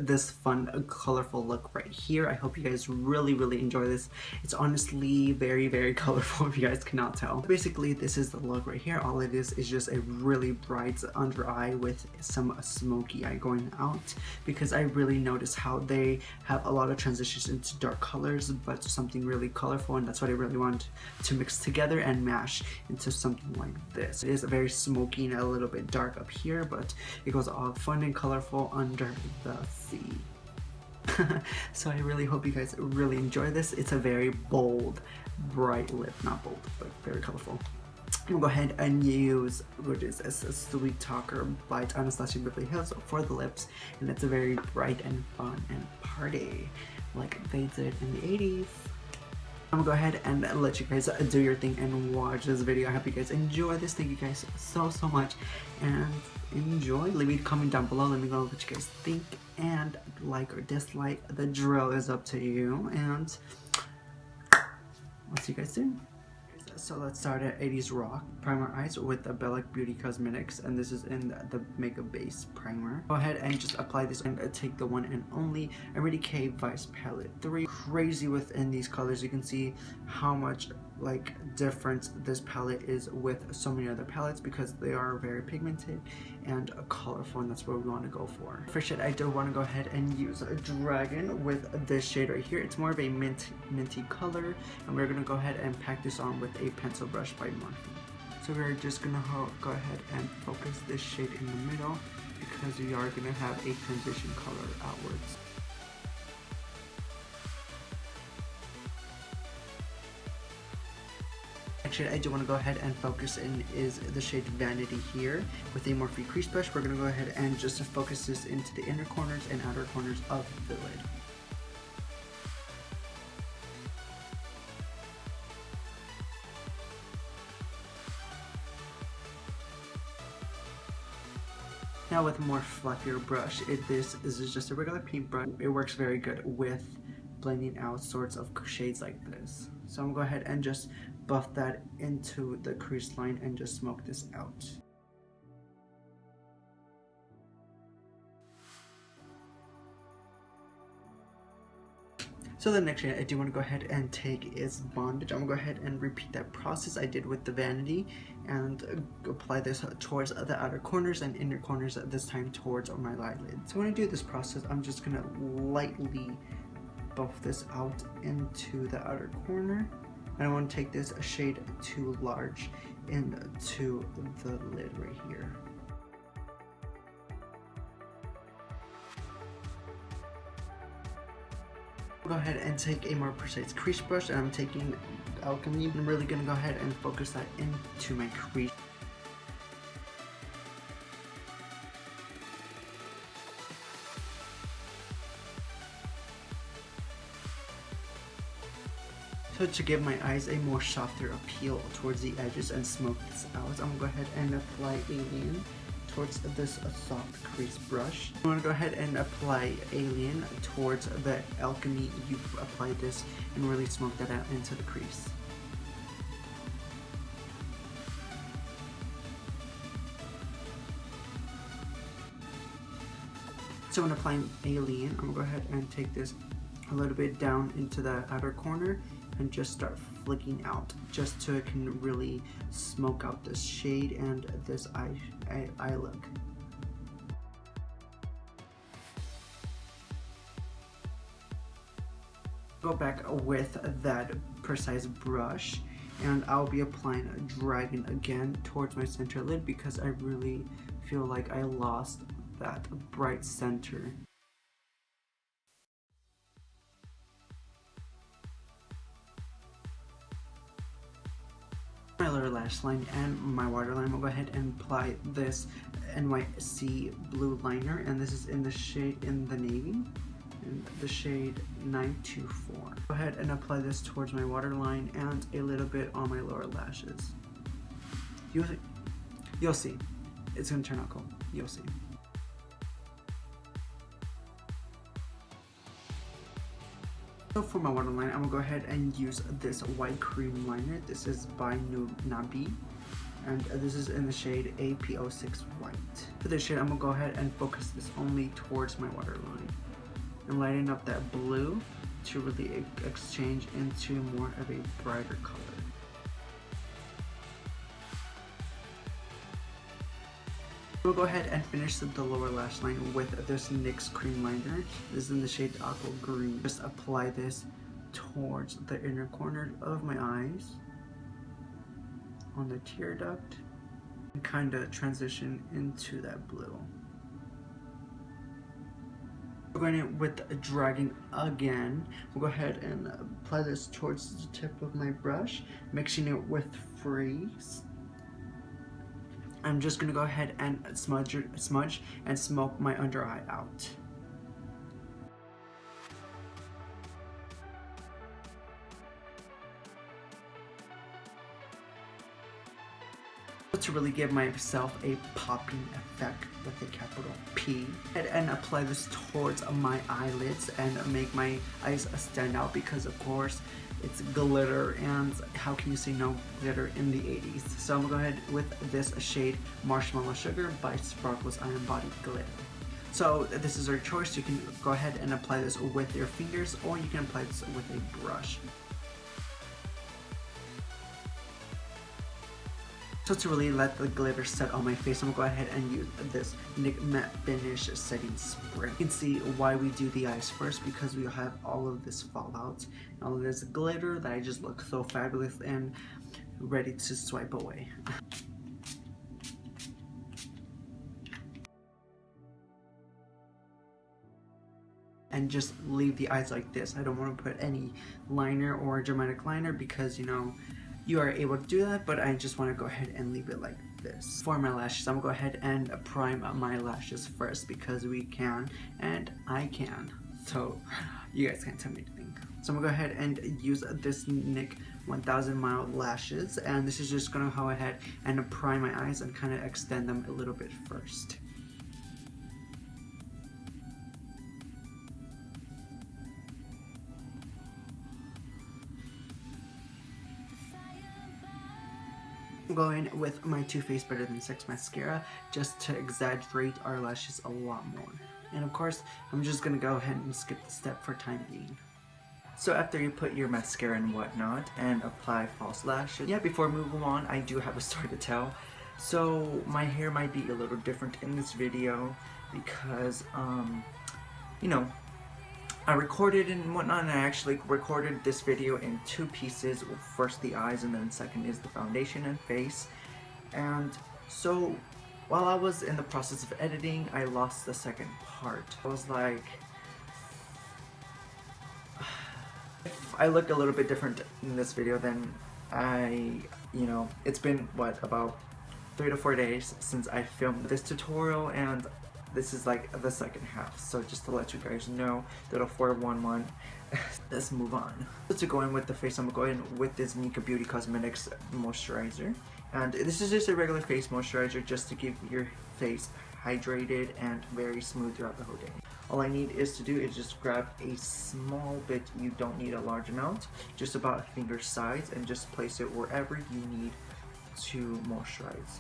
this fun, colorful look right here. I hope you guys really enjoy this. It's honestly very colorful if you guys cannot tell. Basically, this is the look right here. All it is just a really bright under eye with some smoky eye going out, because I really notice how they have a lot of transitions into dark colors but something really colorful, and that's what I really want to mix together and mash into something like this. It is very smoky and a little bit dark up here, but it goes all fun and colorful under the sea. So I really hope you guys really enjoy this. It's a very bold, bright lip, not bold, but very colorful. I'm gonna go ahead and use what is a Sweet Talker by Anastasia Beverly Hills for the lips, and it's a very bright and fun and party like they did in the 80s. I'm gonna go ahead and let you guys do your thing and watch this video. I hope you guys enjoy this. Thank you guys so much, and enjoy. Leave me a comment down below. Let me know what you guys think, and like or dislike. The drill is up to you, and I'll see you guys soon. So let's start at 80's Rock Primer Eyes with the Bellic Beauty Cosmetics, and this is in the Makeup Base Primer. Go ahead and just apply this and take the one and only Decay Vice Palette 3. Crazy within these colors. You can see how much like difference this palette is with so many other palettes, because they are very pigmented and colorful, and that's what we want to go for. For shade, I do want to go ahead and use a Dragon with this shade right here. It's more of a minty color, and we're going to go ahead and pack this on with a pencil brush by Morphe. So we're just going to go ahead and focus this shade in the middle, because we are going to have a transition color outwards. Shade I do want to go ahead and focus in is the shade Vanity here with a Morphe crease brush. We're going to go ahead and just focus this into the inner corners and outer corners of the lid. Now with a more fluffier brush, this is just a regular paint brush. It works very good with blending out sorts of shades like this. So I'm going to go ahead and just buff that into the crease line and just smoke this out. So the next shade I do want to go ahead and take is Bondage. I'm going to go ahead and repeat that process I did with the Vanity and apply this towards the outer corners and inner corners, this time towards my eyelid. So when I do this process, I'm just going to lightly buff this out into the outer corner. I don't want to take this a shade too large into the lid right here. Go ahead and take a more precise crease brush, and I'm taking Alchemy. I'm really going to go ahead and focus that into my crease. So to give my eyes a more softer appeal towards the edges and smoke this out, I'm going to go ahead and apply Alien towards this soft crease brush. I'm going to go ahead and apply Alien towards the Alchemy. You apply this and really smoke that out into the crease. So when applying Alien, I'm going to go ahead and take this a little bit down into the outer corner and just start flicking out, just so it can really smoke out this shade and this eye look. Go back with that precise brush, and I'll be applying a Dragon again towards my center lid, because I really feel like I lost that bright center. My lower lash line and my waterline, I'll go ahead and apply this NYX blue liner, and this is in the shade in the navy, in the shade 924. Go ahead and apply this towards my waterline and a little bit on my lower lashes. You'll see. It's gonna turn out cool. You'll see. So for my waterline, I'm gonna go ahead and use this white cream liner. This is by Nabi, and this is in the shade AP06 White. For this shade, I'm gonna go ahead and focus this only towards my waterline. and lighten up that blue to really exchange into more of a brighter color. We'll go ahead and finish the lower lash line with this NYX cream liner. This is in the shade Aqua Green. Just apply this towards the inner corner of my eyes, on the tear duct, and kind of transition into that blue. We're going in with dragging again. We'll go ahead and apply this towards the tip of my brush, mixing it with Freeze. I'm just gonna go ahead and smudge and smoke my under eye out. To really give myself a popping effect with a capital P, and apply this towards my eyelids and make my eyes stand out, because of course it's glitter, and how can you say no glitter in the 80s? So I'm gonna go ahead with this shade Marshmallow Sugar by Sparkles Iron Body Glitter. So this is your choice. You can go ahead and apply this with your fingers, or you can apply this with a brush. So to really let the glitter set on my face, I'm gonna go ahead and use this NYX Matte Finish Setting Spray. You can see why we do the eyes first, because we have all of this fallout, all of this glitter that I just look so fabulous and ready to swipe away. And just leave the eyes like this. I don't want to put any liner or dramatic liner, because you know, you are able to do that, but I just want to go ahead and leave it like this. For my lashes, I'm gonna go ahead and prime my lashes first, because we can and I can, so you guys can't tell me anything. So I'm gonna go ahead and use this NYX 1000 Mile Lashes, and this is just gonna go ahead and prime my eyes and kind of extend them a little bit first. Go in with my Too Faced Better Than Sex mascara, just to exaggerate our lashes a lot more. And of course, I'm just gonna go ahead and skip the step for time being. So after you put your mascara and whatnot and apply false lashes, yeah, before moving on, I do have a story to tell. So my hair might be a little different in this video, because you know, I recorded and whatnot, and I actually recorded this video in two pieces. First the eyes, and then second is the foundation and face. And so while I was in the process of editing, I lost the second part. I was like, if I look a little bit different in this video, then you know, it's been what, about 3 to 4 days since I filmed this tutorial, and this is like the second half. So just to let you guys know, little 411. Let's move on. So to go in with the face, I'm going to go in with this Mica Beauty Cosmetics moisturizer, and this is just a regular face moisturizer, just to keep your face hydrated and very smooth throughout the whole day. All I need is to do is just grab a small bit. You don't need a large amount, just about a finger size, and just place it wherever you need to moisturize.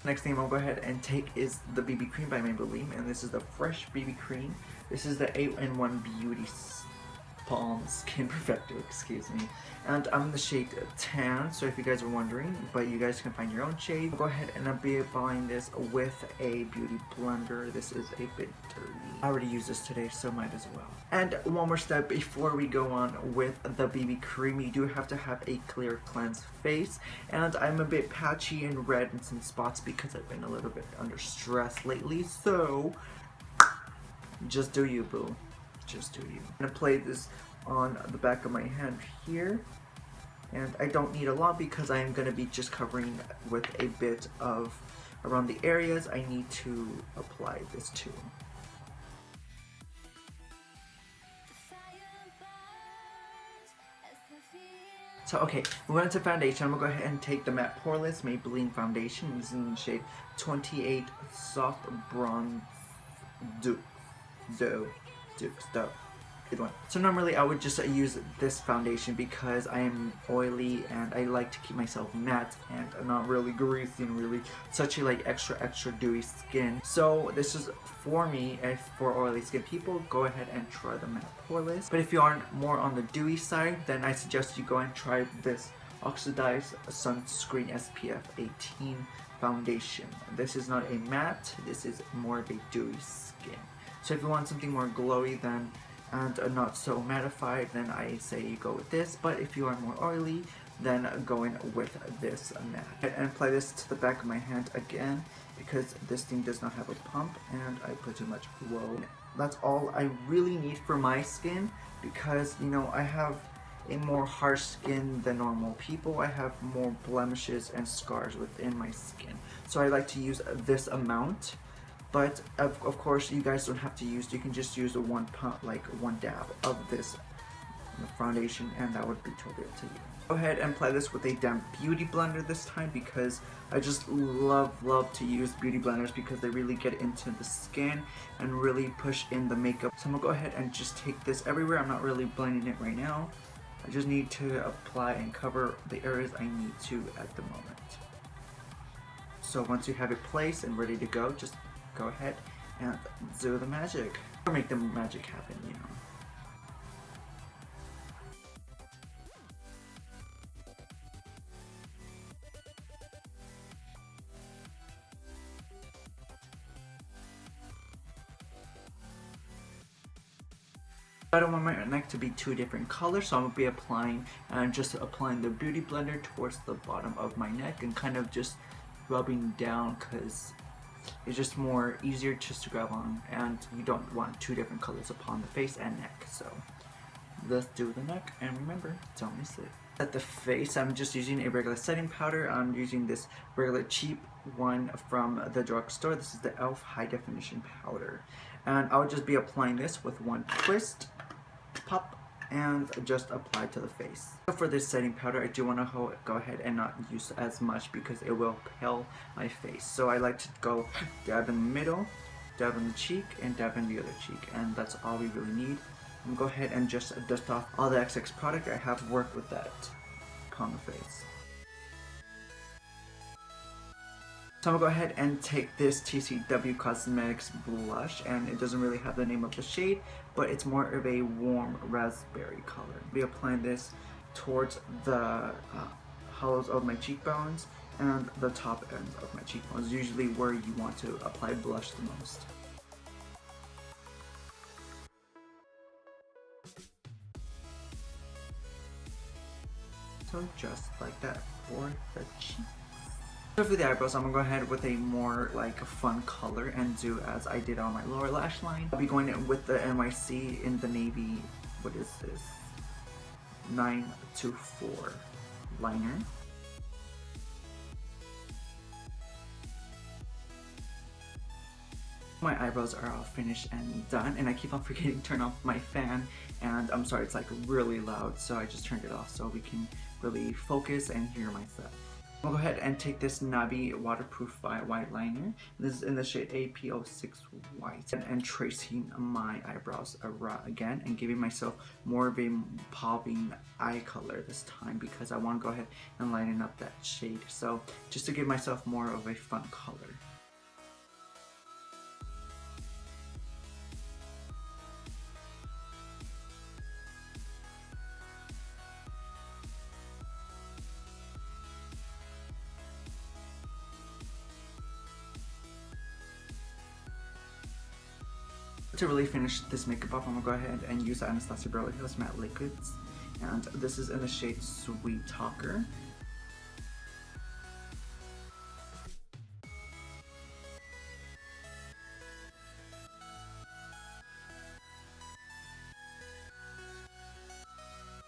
Next thing I'm gonna go ahead and take is the BB cream by Maybelline, and this is the Fresh BB cream. This is the 8-in-1 Beauty Balm Skin Perfector, excuse me. And I'm in the shade Tan, so if you guys are wondering, but you guys can find your own shade. I'll go ahead and I'll be applying this with a beauty blender. This is a bit dirty. I already used this today, so might as well. And one more step before we go on with the BB cream, you do have to have a clear cleansed face. And I'm a bit patchy and red in some spots because I've been a little bit under stress lately, so just do you, boo. Just do you. I'm gonna apply this on the back of my hand here, and I don't need a lot because I am gonna be just covering with a bit of around the areas I need to apply this to. So okay, we went to foundation. I'm gonna go ahead and take the matte Poreless Maybelline foundation. This is in the shade 28 Soft Bronze Doux. Either one. So normally I would just use this foundation because I am oily and I like to keep myself matte and not really greasy and really such a like extra dewy skin. So this is for me, and for oily skin people, go ahead and try the matte Poreless. But if you are more on the dewy side, then I suggest you go and try this Oxidized Sunscreen SPF 18 foundation. This is not a matte, this is more of a dewy skin. So if you want something more glowy then and not so mattified, then I say you go with this. But if you are more oily, then go in with this matte. And apply this to the back of my hand again because this thing does not have a pump and I put too much glow. That's all I really need for my skin because, you know, I have a more harsh skin than normal people. I have more blemishes and scars within my skin. So I like to use this amount. But of course, you guys don't have to use. You can just use a one dab of this foundation, and that would be totally up to you. Go ahead and apply this with a damp beauty blender this time because I just love to use beauty blenders because they really get into the skin and really push in the makeup. So I'm gonna go ahead and just take this everywhere. I'm not really blending it right now. I just need to apply and cover the areas I need to at the moment. So once you have it placed and ready to go, just go ahead and do the magic. Or make the magic happen, you know. I don't want my neck to be two different colors, so I'm going to be applying the beauty blender towards the bottom of my neck and kind of just rubbing down because it's just more easier just to grab on, and you don't want two different colors upon the face and neck. So let's do the neck, and remember, don't miss it. At the face, I'm just using a regular setting powder. I'm using this regular cheap one from the drugstore. This is the E.L.F. High Definition Powder, and I'll just be applying this with one twist, pop, and just apply to the face. For this setting powder, I do want to go ahead and not use as much because it will pale my face. So I like to go dab in the middle, dab in the cheek, and dab in the other cheek, and that's all we really need. I'm gonna go ahead and just dust off all the excess product I have to work with that upon the face. So I'm gonna go ahead and take this TCW Cosmetics blush, and it doesn't really have the name of the shade, but it's more of a warm raspberry color. I'll be applying this towards the hollows of my cheekbones and the top end of my cheekbones, usually where you want to apply blush the most. So just like that for the cheek. So for the eyebrows, I'm gonna go ahead with a more like fun color and do as I did on my lower lash line. I'll be going in with the NYC in the navy, what is this? 924 liner. My eyebrows are all finished and done, and I keep on forgetting to turn off my fan, and I'm sorry, it's like really loud, so I just turned it off so we can really focus and hear myself. I'll go ahead and take this Nabi waterproof white liner. This is in the shade AP06 White, and tracing my eyebrows again and giving myself more of a popping eye color this time because I want to go ahead and lighten up that shade. So just to give myself more of a fun color. To really finish this makeup off, I'm gonna go ahead and use the Anastasia Beverly Hills Matte Liquids, and this is in the shade Sweet Talker.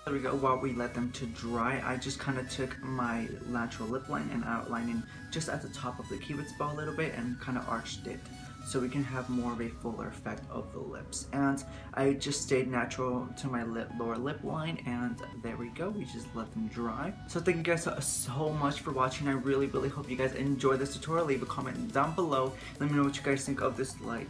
There we go. While we let them to dry, I just kind of took my natural lip line and outlining just at the top of the cupid's bow a little bit and kind of arched it, so we can have more of a fuller effect of the lips. And I just stayed natural to my lower lip line, and there we go, we just let them dry. So thank you guys so much for watching. I really hope you guys enjoyed this tutorial. Leave a comment down below, let me know what you guys think of this like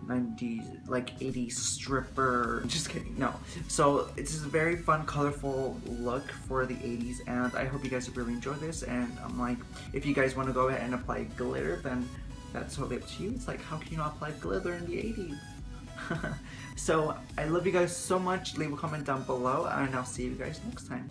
90s, like 80s stripper. Just kidding, no. So it's a very fun, colorful look for the 80s, and I hope you guys really enjoy this. And I'm like, if you guys want to go ahead and apply glitter, then that's totally up to you. It's like, how can you not apply glitter in the 80s? So I love you guys so much. Leave a comment down below, and I'll see you guys next time.